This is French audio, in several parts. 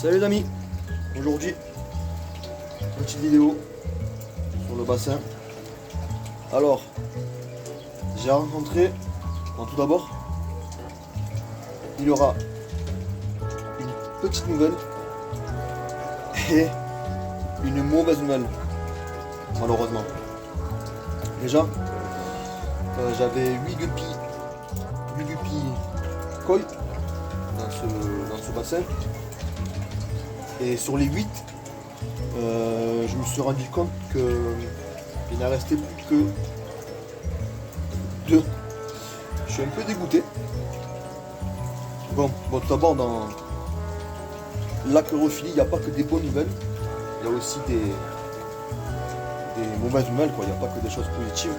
Salut les amis, aujourd'hui petite vidéo sur le bassin. Alors j'ai rencontré, tout d'abord il y aura une petite nouvelle et une mauvaise nouvelle malheureusement. Déjà j'avais 8 guppies koi dans ce bassin. Et sur les 8, je me suis rendu compte qu'il n'en restait plus que 2. Je suis un peu dégoûté. Bon tout d'abord, dans l'aquarophilie, il n'y a pas que des bonnes nouvelles. Il y a aussi des mauvaises nouvelles, quoi. Il n'y a pas que des choses positives,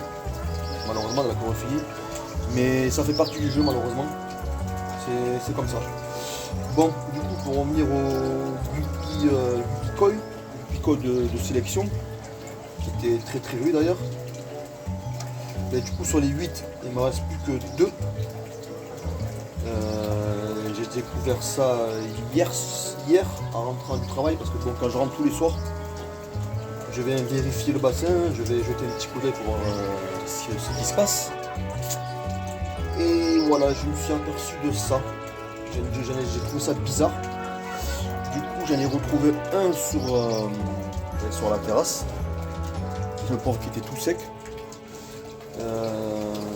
malheureusement, dans l'aquarophilie. Mais ça fait partie du jeu, malheureusement. C'est comme ça. Bon, du coup, pour revenir au Guppy Koi de sélection, qui était très joli d'ailleurs. Et du coup, sur les 8, il ne me reste plus que 2. J'ai découvert ça hier en rentrant du travail, parce que bon, quand je rentre tous les soirs, je vais vérifier le bassin, je vais jeter un petit coup d'œil pour voir ce qui se passe. Et voilà, je me suis aperçu de ça. J'ai trouvé ça bizarre. Du coup, j'en ai retrouvé un sur la terrasse. Le pauvre qui était tout sec.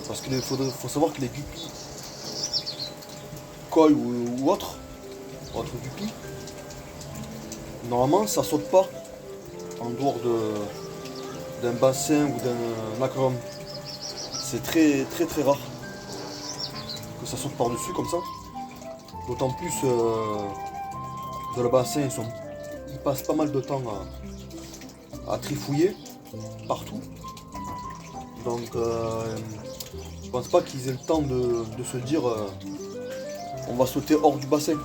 Parce qu'il faut savoir que les guppies koi ou autres guppies, normalement ça saute pas en dehors d'un bassin ou d'un aquarium. C'est très rare que ça saute par-dessus comme ça. D'autant plus dans le bassin, ils passent pas mal de temps à trifouiller partout. Donc je pense pas qu'ils aient le temps de se dire on va sauter hors du bassin.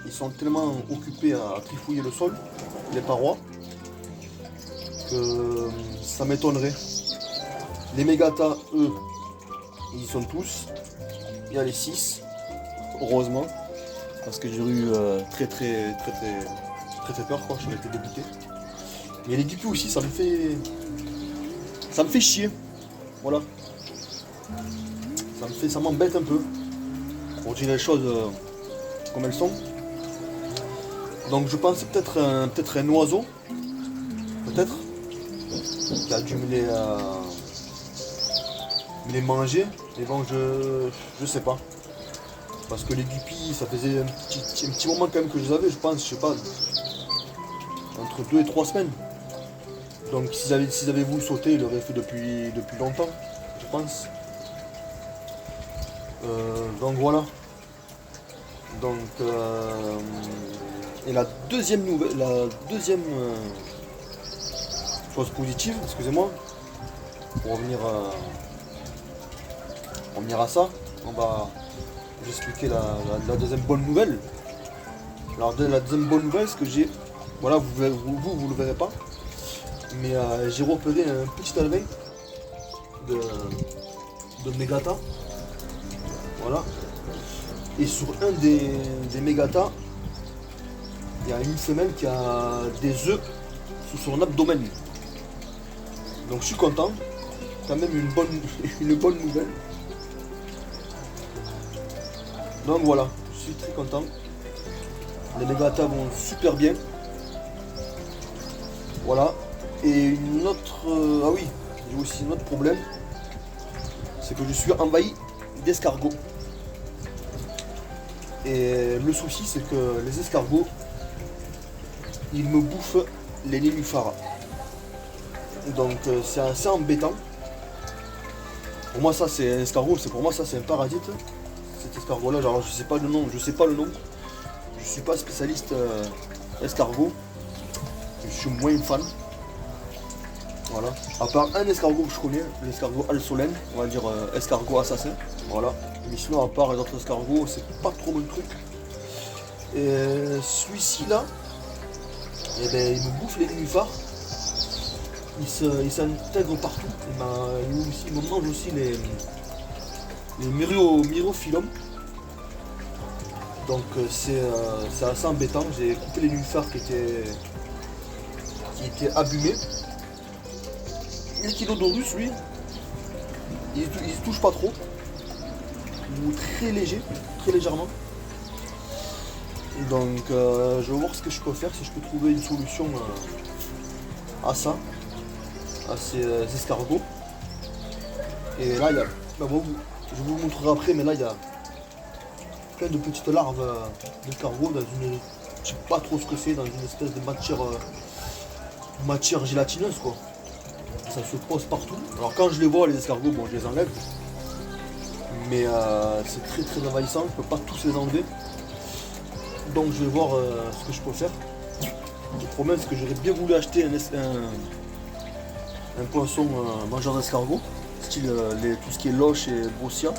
Ils sont tellement occupés à trifouiller le sol, les parois, que ça m'étonnerait. Les mégatas, eux, ils y sont tous. Il y a les 6, heureusement. Parce que j'ai eu très peur, quoi. J'aurais été dégoûté. Mais les guppies aussi, ça me fait chier. Voilà. Ça m'embête un peu. Pour dire les choses comme elles sont. Donc je pense peut-être un oiseau. Peut-être. Qui a dû me les manger. Mais bon, je sais pas. Parce que les guppies, ça faisait un petit moment quand même que je les avais, je pense, je sais pas, entre 2 et 3 semaines. Donc s'ils avaient voulu sauter, ils l'auraient fait depuis longtemps, je pense. Donc voilà. Donc et la deuxième chose positive, excusez-moi, pour revenir à ça, on va expliquer la deuxième bonne nouvelle. Alors la deuxième bonne nouvelle, c'est que j'ai, voilà, vous le verrez pas, mais j'ai repéré un petit alvin de mégata, voilà. Et sur un des mégatas, il y a une femelle qui a des œufs sous son abdomen. Donc je suis content, quand même une bonne nouvelle. Donc voilà, je suis très content. Les mégatas vont super bien. Voilà. Et une autre... ah oui, j'ai aussi un autre problème. C'est que je suis envahi d'escargots. Et le souci, c'est que les escargots, ils me bouffent les nénuphars. Donc c'est assez embêtant. Pour moi, ça c'est un escargot, pour moi ça c'est un parasite. Cet escargot là, genre je sais pas le nom. Je suis pas spécialiste escargot. Je suis moins fan. Voilà. À part un escargot que je connais, l'escargot alsolène, on va dire escargot assassin. Voilà. Mais sinon à part les autres escargots, c'est pas trop mon truc. Et celui-ci là, eh ben, il me bouffe les nénuphars. Il s'intègre partout. Il me mange aussi les myriophyllum. Donc c'est assez embêtant. J'ai coupé les nénuphars qui étaient abîmés. L'échinodoros, lui, il se touche pas trop. Ou très léger, très légèrement. Donc je vais voir ce que je peux faire, si je peux trouver une solution à ça, à ces escargots. Et là il y a, bon, je vous montrerai après, mais là il y a plein de petites larves d'escargots dans une, je sais pas trop ce que c'est, dans une espèce de matière gélatineuse quoi. Ça se pose partout. Alors quand je les vois les escargots, bon je les enlève. Mais c'est très très envahissant, je peux pas tous les enlever. Donc je vais voir ce que je peux faire. Le problème c'est que j'aurais bien voulu acheter un poisson mangeur d'escargot, style tout ce qui est loche et brossia,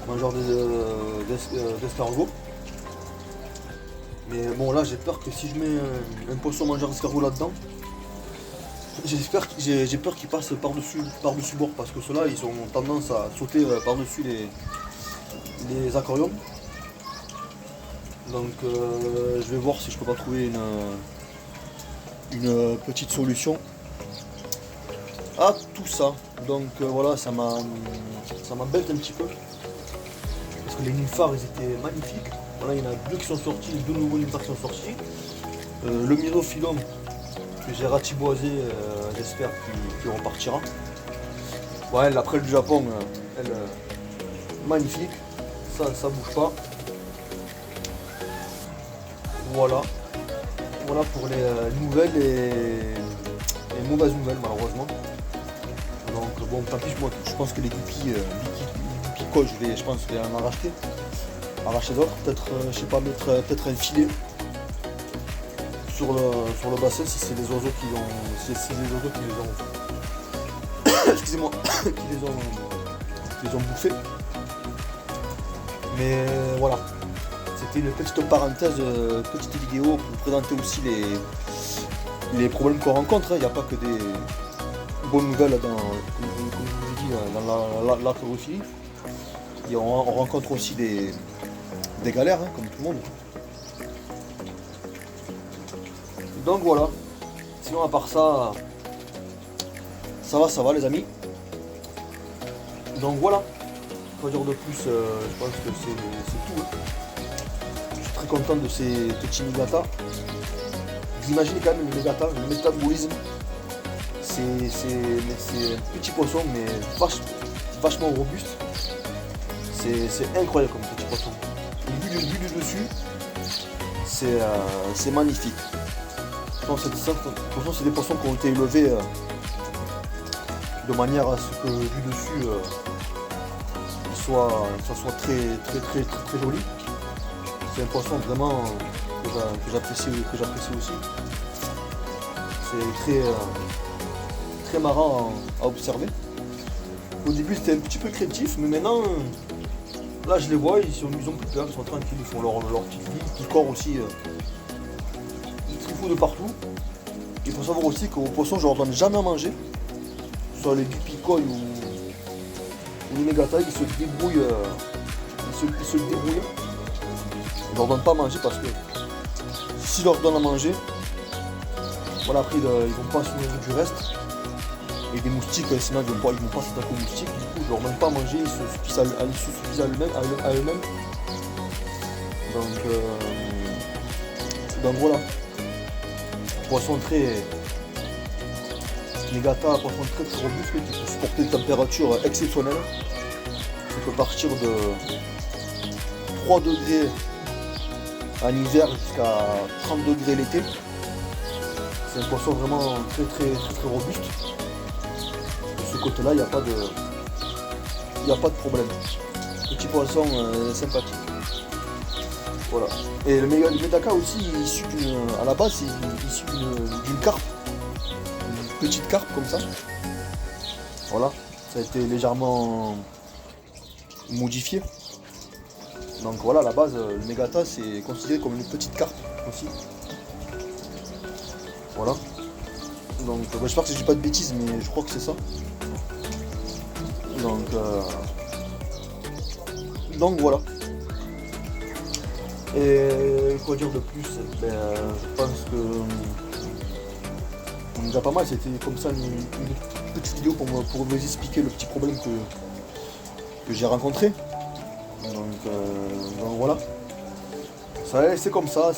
mangeur d'escargot. Mais bon là j'ai peur que si je mets un poisson mangeur d'escargot là-dedans, j'ai peur qu'ils passent par-dessus bord, parce que ceux-là ils ont tendance à sauter par-dessus les aquariums. Donc je vais voir si je peux pas trouver une petite solution à tout ça. Donc voilà, ça m'embête un petit peu. Parce que les nénuphars ils étaient magnifiques. Voilà, il y en a deux qui sont sortis, deux nouveaux nénuphars qui sont sortis. Le Myrophyllum que j'ai ratiboisé, j'espère qu'il repartira. Ouais, la prêle du Japon, elle magnifique. Ça bouge pas. Voilà pour les nouvelles et les mauvaises nouvelles malheureusement. Donc bon tant pis, moi je pense que les guppies quoi, je pense que je vais en arracher d'autres, peut-être je sais pas, mettre peut-être un filet sur le bassin si c'est des oiseaux qui les ont excusez-moi qui les ont bouffés. Mais voilà. C'était une petite parenthèse, petite vidéo pour vous présenter aussi les problèmes qu'on rencontre. Il n'y a pas que des bonnes nouvelles comme je vous ai dit, dans l'aquariophilie. On rencontre aussi des galères, comme tout le monde. Donc voilà. Sinon à part ça, ça va les amis. Donc voilà. Pas dire de plus, je pense que c'est tout. Très content de ces petits mégatas. Vous imaginez quand même le mégata, le métabolisme. C'est un petit poisson mais vachement robuste. C'est incroyable comme petit poisson. Vu du dessus, c'est magnifique. C'est des poissons qui ont été élevés de manière à ce que du dessus ça soit très joli. C'est un poisson vraiment que j'apprécie aussi. C'est très marrant à observer. Au début c'était un petit peu craintif, mais maintenant là je les vois, ils ont plus peur, ils sont tranquilles, ils font leur petite vie, ils picorent aussi, ils trifouillent de partout. Il faut savoir aussi qu'aux poissons je leur donne jamais à manger, soit les guppies-koi ou les mégatas, ils se débrouillent. Je leur donne pas à manger parce que si je leur donne à manger, voilà, après ils vont pas se nourrir du reste. Et des moustiques, sinon ils vont pas s'attaquer aux moustiques. Du coup je leur donne pas à manger, ils se suffisent à eux-mêmes. Donc voilà. Poisson très mégata, poisson très robuste qui peut supporter des températures exceptionnelles. Ça peut partir de 3 degrés en hiver jusqu'à 30 degrés l'été. C'est un poisson vraiment très robuste. De ce côté-là, il n'y a pas de problème. Petit poisson sympathique. Voilà. Et le médaka aussi, à la base, c'est issu d'une carpe. Une petite carpe comme ça. Voilà. Ça a été légèrement modifié. Donc voilà, à la base, le mégata c'est considéré comme une petite carpe aussi. Voilà. Donc j'espère que je dis pas de bêtises, mais je crois que c'est ça. Donc voilà. Et quoi dire de plus? Ben, je pense que on est déjà pas mal. C'était comme ça une petite vidéo pour vous expliquer le petit problème que j'ai rencontré. Donc voilà. C'est comme ça.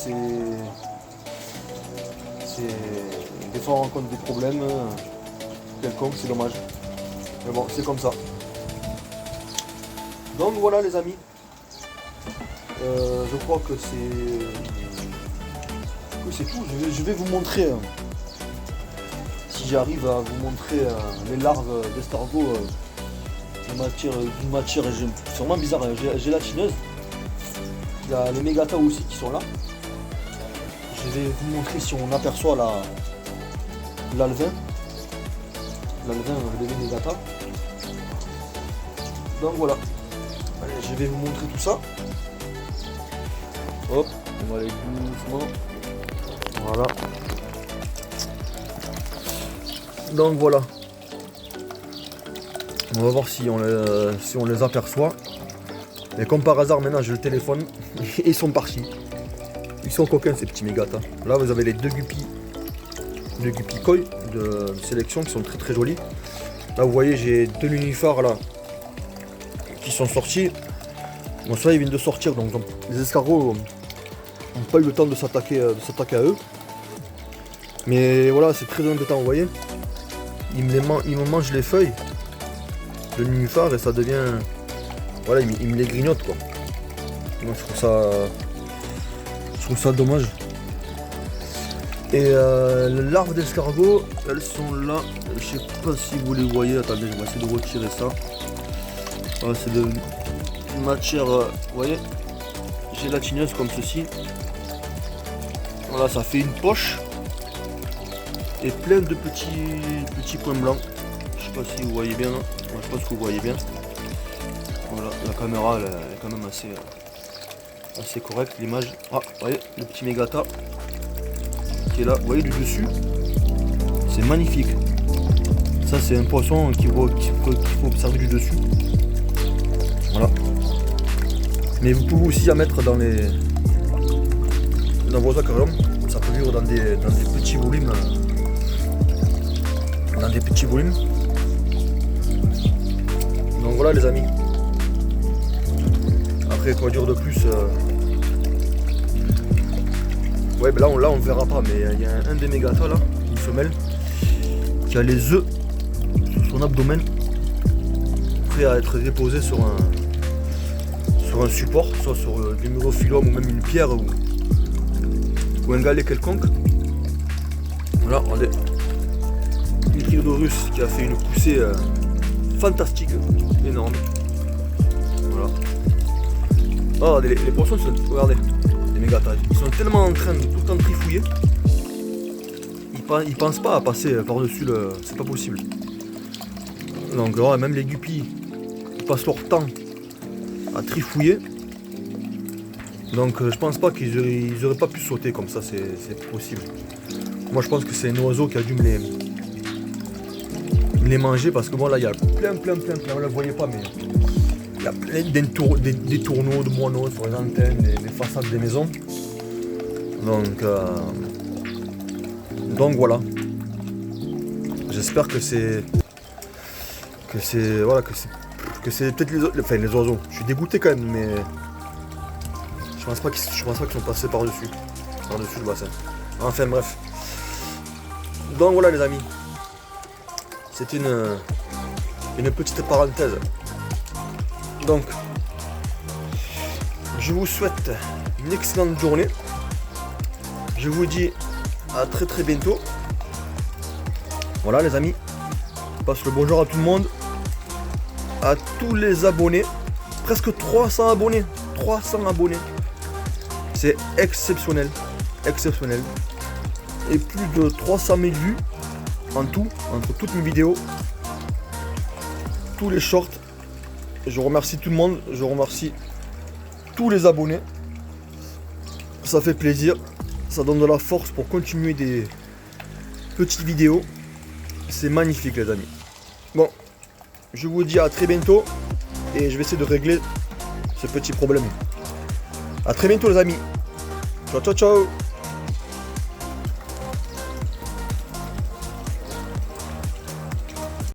Des fois on rencontre des problèmes quelconques, c'est dommage. Mais bon, c'est comme ça. Donc voilà les amis. Je crois que c'est tout. Je vais vous montrer, si j'arrive à vous montrer les larves d'escargot d'une matière sûrement bizarre, gélatineuse. Il y a les mégatas aussi qui sont là. Je vais vous montrer si on aperçoit l'alvin. L'alvin, les mégatas. Donc voilà. Allez, je vais vous montrer tout ça. Hop, on va aller doucement. Voilà. Donc voilà. On va voir si on les aperçoit. Et comme par hasard, maintenant j'ai le téléphone et ils sont partis. Ils sont coquins ces petits mégatas. Là vous avez les deux guppies koi de sélection qui sont très très jolis. Là vous voyez j'ai deux lunifars là qui sont sortis. Bon ça ils viennent de sortir donc les escargots n'ont pas eu le temps de s'attaquer à eux. Mais voilà c'est très embêtant vous voyez. Ils me mangent les feuilles de lunifar et ça devient. Voilà, il me les grignote quoi. Donc je trouve ça dommage. Et les larves d'escargot, elles sont là. Je sais pas si vous les voyez. Attendez, je vais essayer de retirer ça. Voilà, c'est de une matière, vous voyez, gélatineuse comme ceci. Voilà, ça fait une poche et plein de petits points blancs. Je sais pas si vous voyez bien. Hein. Moi, je pense que vous voyez bien. Voilà, la caméra elle est quand même assez correcte l'image. Ah, vous voyez le petit mégata qui est là, vous voyez du dessus, c'est magnifique. Ça c'est un poisson qu'il faut observer du dessus. Voilà. Mais vous pouvez aussi la mettre dans vos aquariums. Ça peut vivre dans des petits volumes. Donc voilà les amis. Après quoi dire de plus ouais ben là on verra pas mais il y a un des mégatas là, une femelle, qui a les œufs sur son abdomen prêt à être déposé sur un support, soit sur du myrophyllum ou même une pierre ou un galet quelconque. Voilà, regardez. Une Chryodorus qui a fait une poussée fantastique, énorme. Voilà. Oh, regardez, les poissons, regardez, les mégatas, ils sont tellement en train de tout le temps trifouiller. Ils pensent pas à passer par-dessus le. C'est pas possible. Donc, ouais, même les guppies, ils passent leur temps à trifouiller. Donc, je pense pas qu'ils auraient pas pu sauter comme ça, c'est possible. Moi, je pense que c'est un oiseau qui a dû me les manger parce que bon, là, il y a plein, vous ne le voyez pas, mais. Il y a plein des tourneaux de moineaux sur les antennes, des façades des maisons. Donc voilà. J'espère que c'est peut-être les oiseaux. Je suis dégoûté quand même, mais je pense pas qu'ils sont passés par-dessus le bassin. Enfin bref. Donc voilà les amis. C'est une petite parenthèse. Donc, je vous souhaite une excellente journée. Je vous dis à très très bientôt. Voilà les amis. Je passe le bonjour à tout le monde. À tous les abonnés. Presque 300 abonnés. 300 abonnés. C'est exceptionnel. Exceptionnel. Et plus de 300 000 vues en tout, entre toutes mes vidéos. Tous les shorts. Je remercie tout le monde, je remercie tous les abonnés. Ça fait plaisir, ça donne de la force pour continuer des petites vidéos. C'est magnifique les amis. Bon, je vous dis à très bientôt et je vais essayer de régler ce petit problème. A très bientôt les amis. Ciao ciao ciao.